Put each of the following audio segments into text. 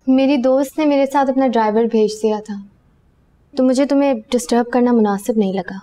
मेरी दोस्त ने मेरे साथ अपना ड्राइवर भेज दिया था, तो मुझे तुम्हें डिस्टर्ब करना मुनासिब नहीं लगा।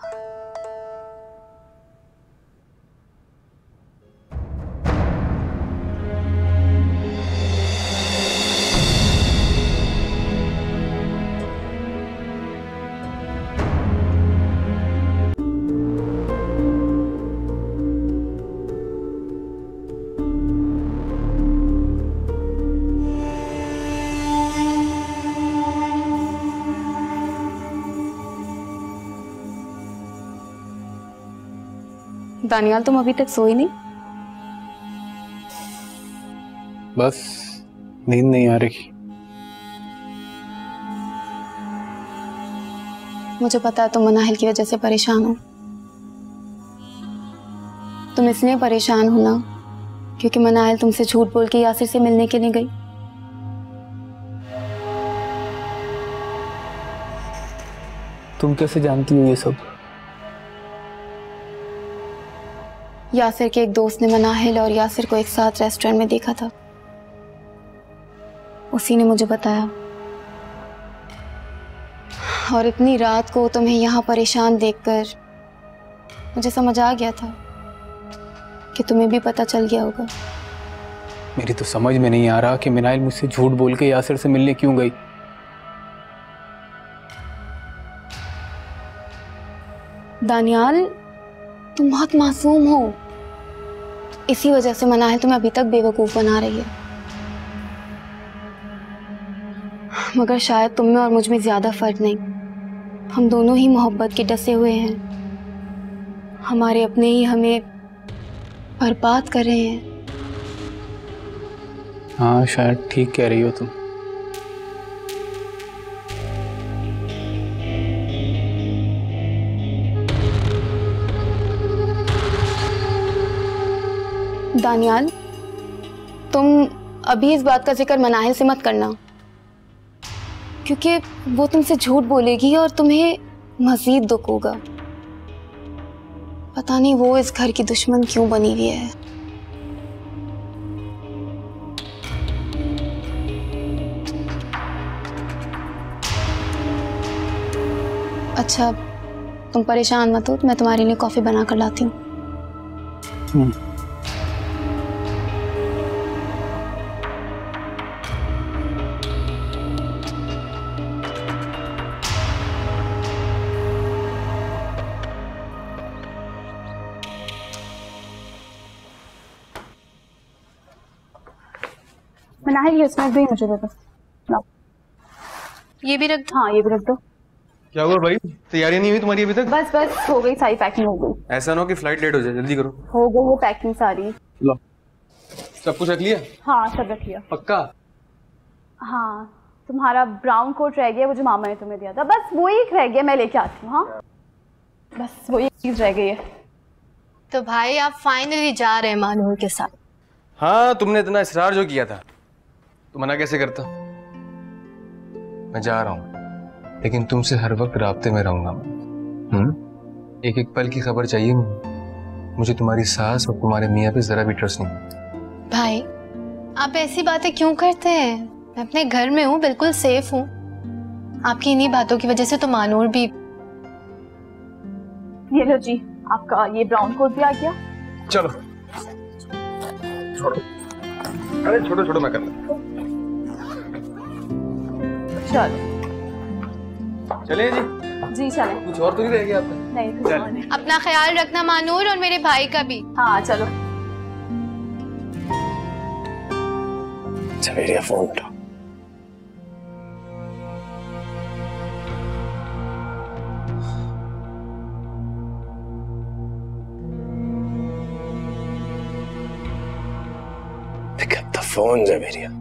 दानियाल, तुम अभी तक सोई नहीं? बस नींद नहीं आ रही। मुझे पता है तुम मनाहिल की वजह से परेशान हो। तुम इसलिए परेशान हो ना क्योंकि मनाहिल तुमसे झूठ बोल के यासिर से मिलने के लिए गई। तुम कैसे जानती हो ये सब? यासिर के एक दोस्त ने मनाहिल और यासिर को एक साथ रेस्टोरेंट में देखा था, उसी ने मुझे बताया। और इतनी रात को तुम्हें यहाँ परेशान देखकर मुझे समझ आ गया था कि तुम्हें भी पता चल गया होगा। मेरी तो समझ में नहीं आ रहा कि मनाहिल मुझसे झूठ बोल के यासिर से मिलने क्यों गई। दानियाल, तुम बहुत मासूम हो, इसी वजह से मनाहिल तुम्हें अभी तक बेवकूफ बना रही है। मगर शायद तुम में और मुझ में ज्यादा फर्क नहीं, हम दोनों ही मोहब्बत के डसे हुए हैं। हमारे अपने ही हमें बर्बाद कर रहे हैं। हाँ, शायद ठीक कह रही हो तुम। दानियाल, तुम अभी इस बात का जिक्र मनाहिल से मत करना, क्योंकि वो तुमसे झूठ बोलेगी और तुम्हें मजीद दुख होगा। पता नहीं वो इस घर की दुश्मन क्यों बनी हुई है। अच्छा, तुम परेशान मत हो, मैं तुम्हारे लिए कॉफी बना कर लाती हूँ। मनाहिल, ये स्नैक दो, मुझे दे दो। ये भी रख दो। हाँ, ये भी रख दो। क्या हुआ भाई, तैयारी नहीं हुई तुम्हारी अभी तक? बस बस हो गई, सारी पैकिंग हो गई। ऐसा ना हो कि फ्लाइट लेट हो जाए, जल्दी करो। हो गई वो पैकिंग सारी। लो, सब कुछ रख लिया? हाँ, सब रख लिया। पक्का? हाँ, तुम्हारा ब्राउन कोट रह गया, वो जो मामा ने तुम्हें दिया था, बस वो एक रह गया, मैं लेके आती हूँ। हाँ, बस वो एक चीज रह गई है। तो भाई आप फाइनली जा रहे हैं मानूर के साथ? हाँ, तुमने इतना इसरार जो किया था तो मना कैसे करता। मैं जा रहा हूँ, लेकिन तुमसे हर वक्त राब्ते में रहूंगा। एक एक पल की खबर चाहिए मुझे। तुम्हारी सास और तुम्हारे मियाँ पे जरा भी ट्रस्ट नहीं। भाई आप ऐसी बातें क्यों करते हैं? मैं अपने घर में हूँ, बिल्कुल सेफ हूँ। आपकी इन्हीं बातों की वजह से तो मानूर भी। ये लो जी, आपका ये ब्राउन कोट भी आ गया। चलो छोड़ो, अरे छोड़ो छोड़ो, मैं कर लूँ। चलो चले जी। जी चले। कुछ और तो नहीं रह गया आपका? नहीं, कुछ और नहीं। अपना ख्याल रखना मानूर, और मेरे भाई का भी। हाँ चलो। मेरा फोन उठा। Pick up the phone, Javeria.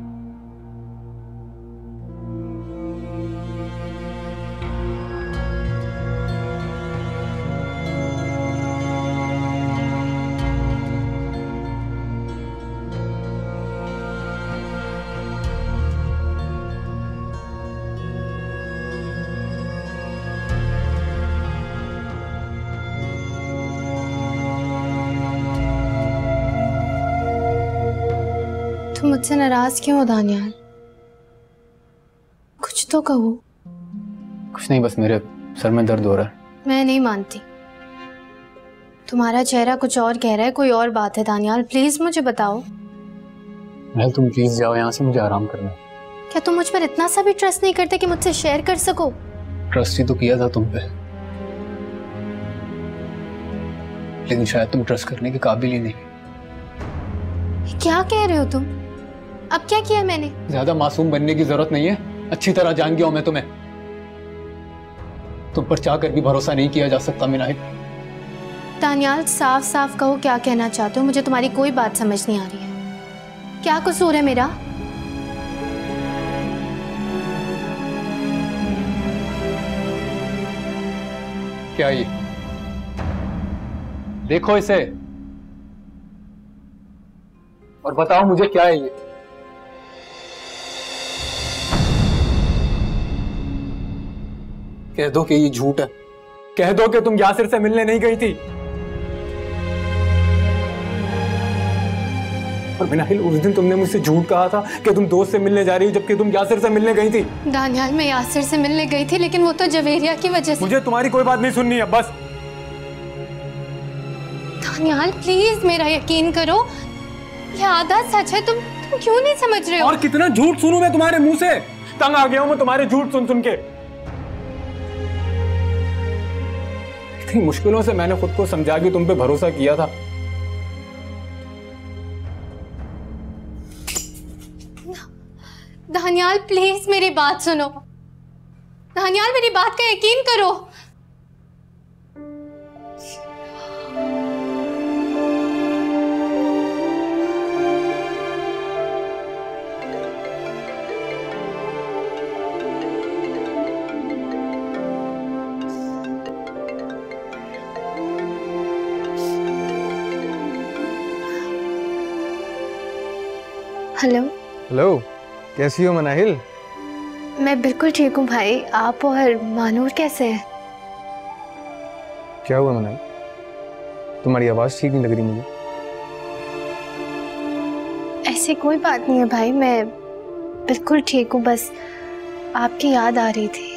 तुम मुझसे नाराज क्यों हो दानियाल? तो कहो। कुछ नहीं, बस मेरे सर में दर्द हो रहा है। मैं नहीं मानती, तुम्हारा चेहरा कुछ और कह रहा है, कोई और बात है। दानियाल प्लीज मुझे बताओ। महल तुम प्लीज जाओ यहाँ से, मुझे आराम करना है। क्या तुम मुझ पर इतना सा भी ट्रस्ट नहीं करते कि मुझसे शेयर कर सको? ट्रस्ट ही तो किया था तुम पे, लेकिन शायद तुम ट्रस्ट करने के काबिल ही नहीं। क्या कह रहे हो तुम? अब क्या किया मैंने? ज्यादा मासूम बनने की जरूरत नहीं है, अच्छी तरह जान गया हूं मैं तुम्हें। तुम पर चाह कर भी भरोसा नहीं किया जा सकता मिनाहिल। दानियाल साफ साफ कहो, क्या कहना चाहते हो? मुझे तुम्हारी कोई बात समझ नहीं आ रही है। क्या कसूर है मेरा? क्या ये देखो इसे और बताओ मुझे क्या है ये। कह दो कि ये झूठ है, कह दो कि तुम यासिर से मिलने नहीं गई थी। और मिनाहिल, उस दिन तुमने मुझसे झूठ कहा था कि तुम दोस्त से मिलने जा रही हो, जबकि तुम यासिर से मिलने गई थी। दानियाल मैं यासिर से मिलने गई थी, लेकिन वो तो जवेरिया की वजह से। मुझे तुम्हारी कोई बात नहीं सुननी है, बस। दानियाल प्लीज मेरा यकीन करो, ये आधा सच है। तुम क्यों नहीं समझ रहे हो? और कितना झूठ सुनूं मैं तुम्हारे मुंह से? तंग आ गया हूं मैं तुम्हारे झूठ सुन सुन के। इतनी मुश्किलों से मैंने खुद को समझा के तुम पे भरोसा किया था। दानियाल प्लीज मेरी बात सुनो। दानियाल मेरी बात का यकीन करो। हेलो। हेलो, कैसी हो मनाहिल? मैं बिल्कुल ठीक हूँ भाई। आप और मानूर कैसे हैं? क्या हुआ मनाहिल? तुम्हारी आवाज ठीक नहीं लग रही मुझे। ऐसी कोई बात नहीं है भाई, मैं बिल्कुल ठीक हूँ, बस आपकी याद आ रही थी।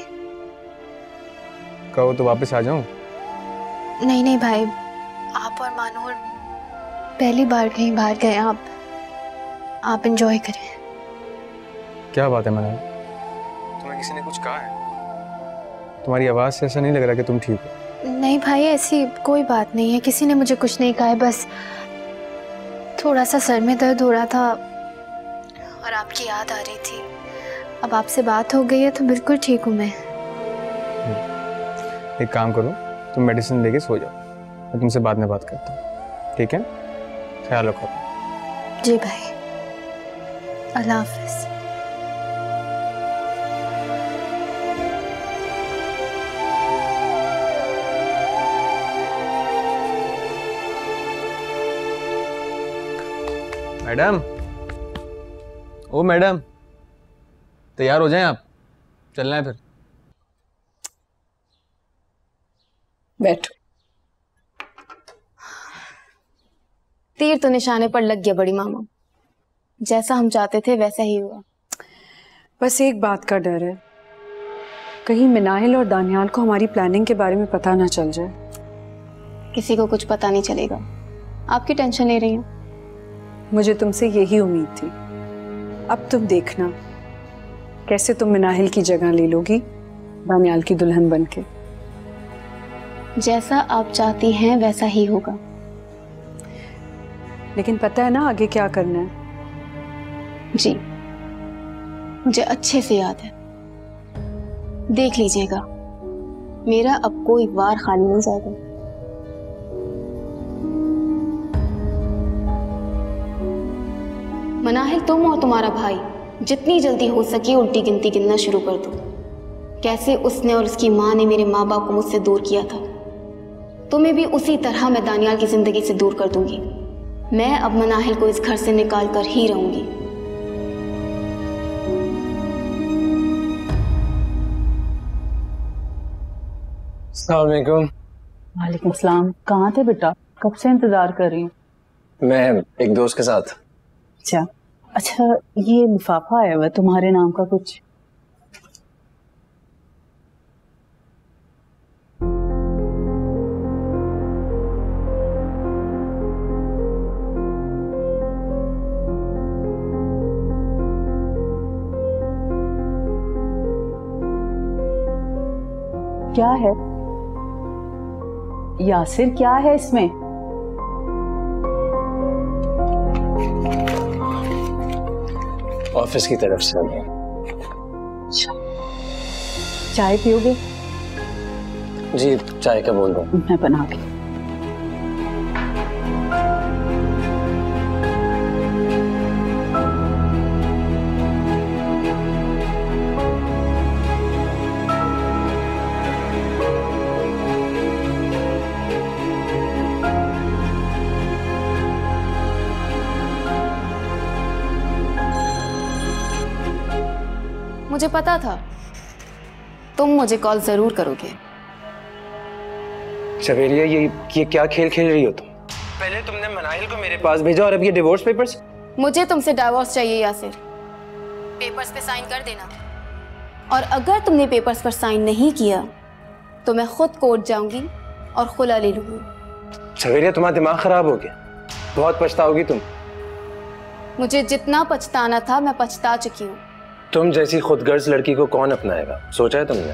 कहो तो वापस आ जाऊं? नहीं नहीं भाई, आप और मानूर पहली बार कहीं बाहर गए, आप एंजॉय करें। क्या बात है मनाहिल, तुम्हें किसी ने कुछ कहा है? तुम्हारी आवाज से ऐसा नहीं लग रहा कि तुम ठीक हो। नहीं भाई, ऐसी कोई बात नहीं है, किसी ने मुझे कुछ नहीं कहा है, बस थोड़ा सा सर में दर्द हो रहा था और आपकी याद आ रही थी। अब आपसे बात हो गई है तो बिल्कुल ठीक हूँ मैं। एक काम करो, तुम मेडिसिन लेके सो जाओ, मैं तुमसे बाद में बात करता हूँ, ठीक है? ख्याल रखो। जी भाई, अल्लाह हाफिज। मैडम, ओ मैडम, तैयार हो जाएं आप, चलना है फिर। बैठो। तीर तो निशाने पर लग गया बड़ी मामा, जैसा हम चाहते थे वैसा ही हुआ। बस एक बात का डर है, कहीं मिनाहिल और दानियाल को हमारी प्लानिंग के बारे में पता ना चल जाए। किसी को कुछ पता नहीं चलेगा, आपकी टेंशन ले रही हैं। मुझे तुमसे यही उम्मीद थी। अब तुम देखना कैसे तुम मिनाहिल की जगह ले लोगी दानियाल की दुल्हन बनके। जैसा आप चाहती हैं वैसा ही होगा। लेकिन पता है ना आगे क्या करना है? जी, मुझे अच्छे से याद है। देख लीजिएगा, मेरा अब कोई वार खाली नहीं जाएगा। मनाहिल, तुम और तुम्हारा भाई जितनी जल्दी हो सके उल्टी गिनती गिनना शुरू कर दो। कैसे उसने और उसकी माँ ने मेरे माँ बाप को मुझसे दूर किया था, तुम्हें भी उसी तरह मैं दानियाल की जिंदगी से दूर कर दूंगी। मैं अब मनाहिल को इस घर से निकाल कर ही रहूंगी। अस्सलाम वालेकुम। वालेकुम सलाम। कहाँ थे बेटा? कब से इंतजार कर रही हूँ। मैं एक दोस्त के साथ। अच्छा, ये लिफाफा आया हुआ तुम्हारे नाम का कुछ? क्या है यासिर, क्या है इसमें? ऑफिस की तरफ से अभी। चाय पियोगे? जी चाय का बोल दो। मैं बना के। मुझे पता था तुम मुझे कॉल जरूर करोगे। सवेरिया, ये क्या खेल खेल रही हो तुम? पहले तुमने मनाहिल को मेरे पास भेजा और अब ये डिवोर्स पेपर्स। मुझे तुमसे डाइवोर्स चाहिए यासिर। पेपर्स पे साइन कर देना, और अगर तुमने पेपर्स पर साइन नहीं किया तो मैं खुद कोर्ट जाऊंगी और खुला ले लूंगी। सवेरिया, तुम्हारा दिमाग खराब हो गया, बहुत पछताओगी तुम। मुझे जितना पछताना था मैं पछता चुकी हूँ। तुम जैसी खुदगर्ज लड़की को कौन अपनाएगा, सोचा है तुमने?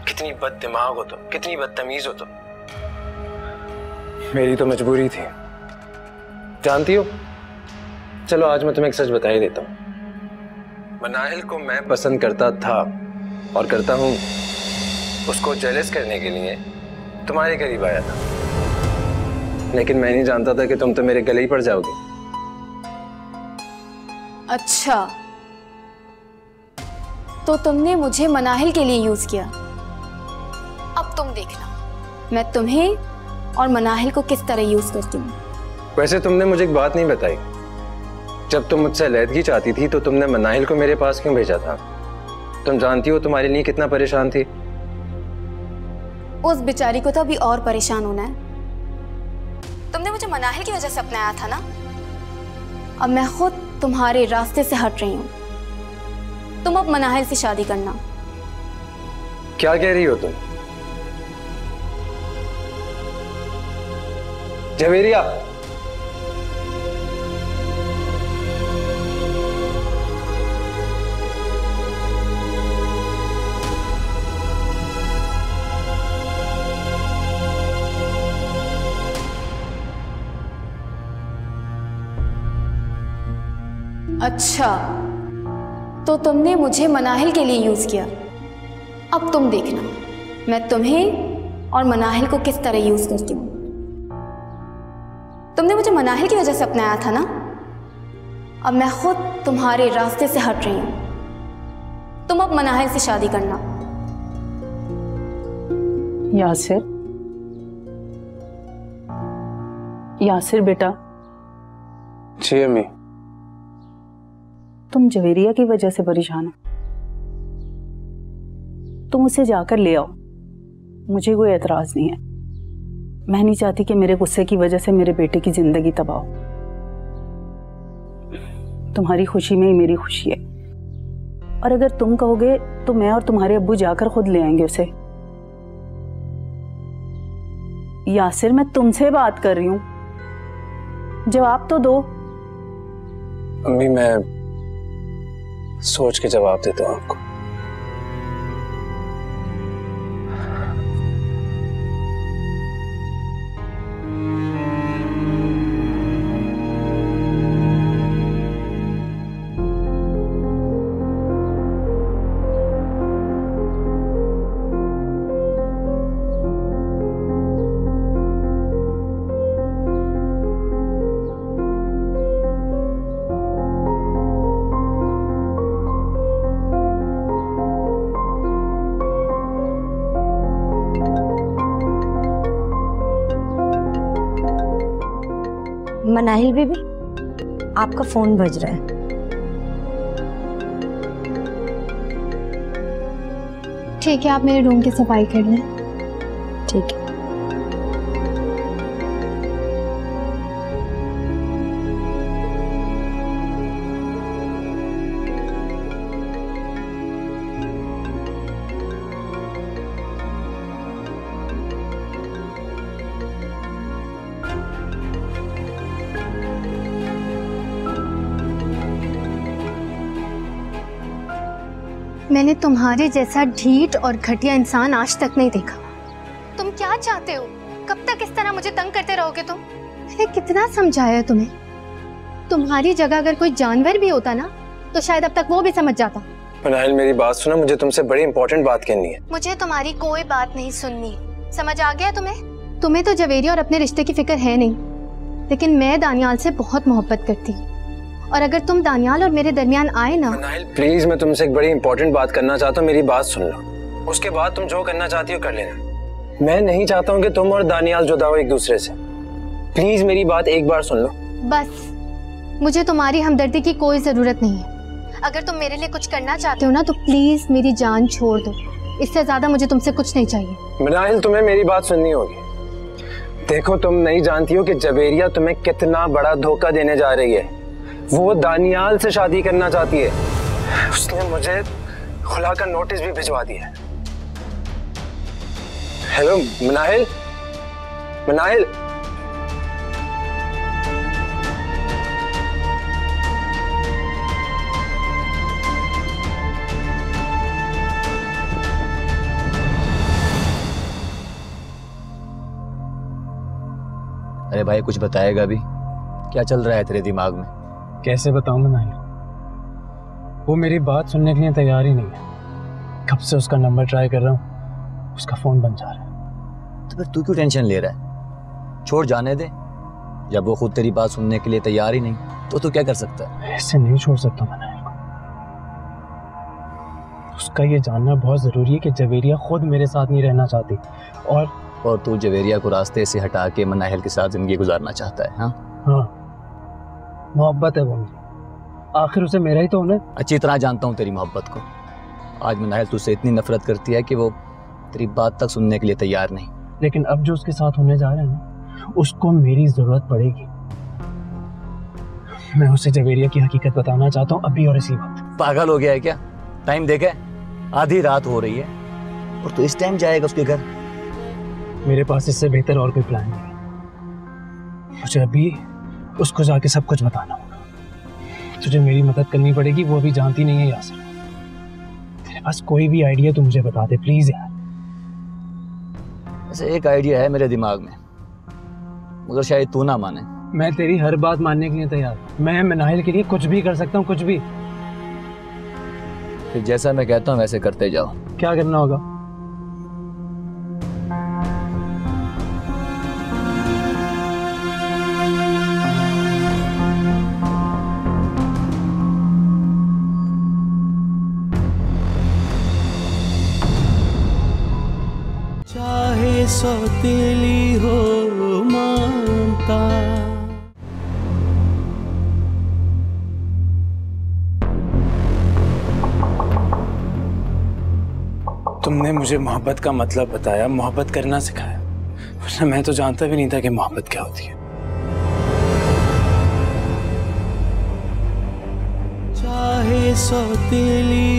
कितनी बददिमाग हो तुम, कितनी बदतमीज हो तुम। मेरी तो मजबूरी थी, जानती हो। चलो आज मैं तुम्हें एक सच बता ही देता हूँ। मनाहिल को मैं पसंद करता था और करता हूँ। उसको जेलस करने के लिए तुम्हारे करीब आया था, लेकिन मैं नहीं जानता था कि तुम तो मेरे गले ही पड़ जाओगे। अच्छा, तो तुमने मुझे मनाहिल के लिए यूज किया। अब तुम देखना मैं तुम्हें और मनाहिल को किस तरह यूज करती हूँ। वैसे तुमने मुझे एक बात नहीं बताई। जब तुम मुझसे अलहदगी चाहती थी तो तुमने मनाहिल को मेरे पास क्यों भेजा था? तुम जानती हो तुम्हारे लिए कितना परेशान थी। उस बेचारी को तो अभी और परेशान होना है। तुमने मुझे मनाहिल की वजह से अपनाया था ना। अब मैं खुद तुम्हारे रास्ते से हट रही हूँ। तुम अब मनाहिल से शादी करना। क्या कह रही हो तुम? जवेरिया, अच्छा, तो तुमने मुझे मनाहिल के लिए यूज किया। अब तुम देखना मैं तुम्हें और मनाहिल को किस तरह यूज करती हूँ। तुमने मुझे मनाहिल की वजह से अपनाया था ना। अब मैं खुद तुम्हारे रास्ते से हट रही हूँ। तुम अब मनाहिल से शादी करना। यासिर, यासिर बेटा। जी अम्मी। तुम जवेरिया की वजह से परेशान हो। तुम उसे जाकर ले आओ, मुझे कोई एतराज नहीं है। मैं नहीं चाहती कि मेरे गुस्से की वजह से मेरे बेटे की जिंदगी तबाह हो। तुम्हारी खुशी में ही मेरी खुशी है, और अगर तुम कहोगे तो मैं और तुम्हारे अब्बू जाकर खुद ले आएंगे उसे। यासिर, मैं तुमसे बात कर रही हूं, जवाब तो दो। अम्मी, मैं सोच के जवाब देता हूँ आपको। मनाहिल बीबी, आपका फोन बज रहा है। ठीक है, आप मेरे रूम की सफाई कर लें। ठीक है। मैंने तुम्हारे जैसा ढीठ और घटिया इंसान आज तक नहीं देखा। तुम क्या चाहते हो? कब तक इस तरह मुझे तंग करते रहोगे तुम? मैंने कितना समझाया तुम्हें। तुम्हारी जगह अगर कोई जानवर भी होता ना तो शायद अब तक वो भी समझ जाता। मनाहिल मेरी बात सुनो, मुझे तुमसे बड़ी इंपॉर्टेंट बात कहनी है। मुझे तुम्हारी कोई बात नहीं सुननी। समझ आ गया तुम्हें? तुम्हें तो जवेरिया और अपने रिश्ते की फिक्र है नहीं, लेकिन मैं दानियाल से बहुत मोहब्बत करती हूँ और अगर तुम दानियाल और मेरे दरमियान आए ना। मनाहिल प्लीज, मैं तुमसे एक बड़ी इंपॉर्टेंट बात करना चाहता हूँ, मेरी बात सुन लो। उसके बाद तुम जो करना चाहती हो कर लेना। मैं नहीं चाहता हूँ कि तुम और दानियाल जुदा हो एक दूसरे से। प्लीज मेरी बात एक बार सुन लो। बस, मुझे तुम्हारी हमदर्दी की कोई जरूरत नहीं है। अगर तुम मेरे लिए कुछ करना चाहते हो ना तो प्लीज मेरी जान छोड़ दो। इससे ज्यादा मुझे तुमसे कुछ नहीं चाहिए। मनाहिल तुम्हें मेरी बात सुननी होगी। देखो, तुम नहीं जानती हो कि जवेरिया तुम्हें कितना बड़ा धोखा देने जा रही है। वो दानियाल से शादी करना चाहती है। उसने मुझे खुला का नोटिस भी भिजवा दिया है। हेलो मनाहिल, मनाहिल। अरे भाई कुछ बताएगा भी? क्या चल रहा है तेरे दिमाग में? कैसे बताऊं मनाहिल, वो मेरी बात सुनने के लिए तैयार ही नहीं है। कब से उसका नंबर ट्राई कर रहा हूँ, उसका फोन बंद जा रहा है। तो फिर तू क्यों टेंशन ले रहा है? छोड़ जाने दे। जब वो खुद तेरी बात सुनने के लिए तैयार ही नहीं तो तू क्या कर सकता है? ऐसे नहीं छोड़ सकता मनाहिल को। उसका ये जानना बहुत जरूरी है कि जवेरिया खुद मेरे साथ नहीं रहना चाहती और तू जवेरिया को रास्ते से हटा के मनाहिल के साथ जिंदगी गुजारना चाहता है। हाँ, मोहब्बत है वो मेरी। आखिर उसे मेरा ही तो होना है। अच्छी तरह जानता हूँ तेरी मोहब्बत को। आज मनाहिल तुझसे इतनी नफरत करती है कि वो तेरी बात तक सुनने के लिए तैयार नहीं। लेकिन अब जो उसके साथ होने जा रहा है ना, उसको मेरी जरूरत पड़ेगी। मैं उसे जवेरिया की हकीकत बताना चाहता हूँ अभी और इसी वक्त। पागल हो गया है क्या? टाइम देखे, आधी रात हो रही है और तू इस टाइम जाएगा उसके घर? मेरे पास इससे बेहतर और कोई प्लान नहीं है। मुझे अभी उसको जाके सब कुछ बताना होगा। तुझे मेरी मदद करनी पड़ेगी, वो अभी जानती नहीं है यासर। तेरे पास कोई भी आइडिया तो मुझे बता दे प्लीज यार। ऐसे एक आइडिया है मेरे दिमाग में, मगर शायद तू ना माने। मैं तेरी हर बात मानने के लिए तैयार। मैं मनाहिल के लिए कुछ भी कर सकता हूँ, कुछ भी। फिर जैसा मैं कहता हूँ वैसे करते जाओ। क्या करना होगा? चाहे सौतेली हो मानता। तुमने मुझे मोहब्बत का मतलब बताया, मोहब्बत करना सिखाया, वरना मैं तो जानता भी नहीं था कि मोहब्बत क्या होती है। चाहे सौतेली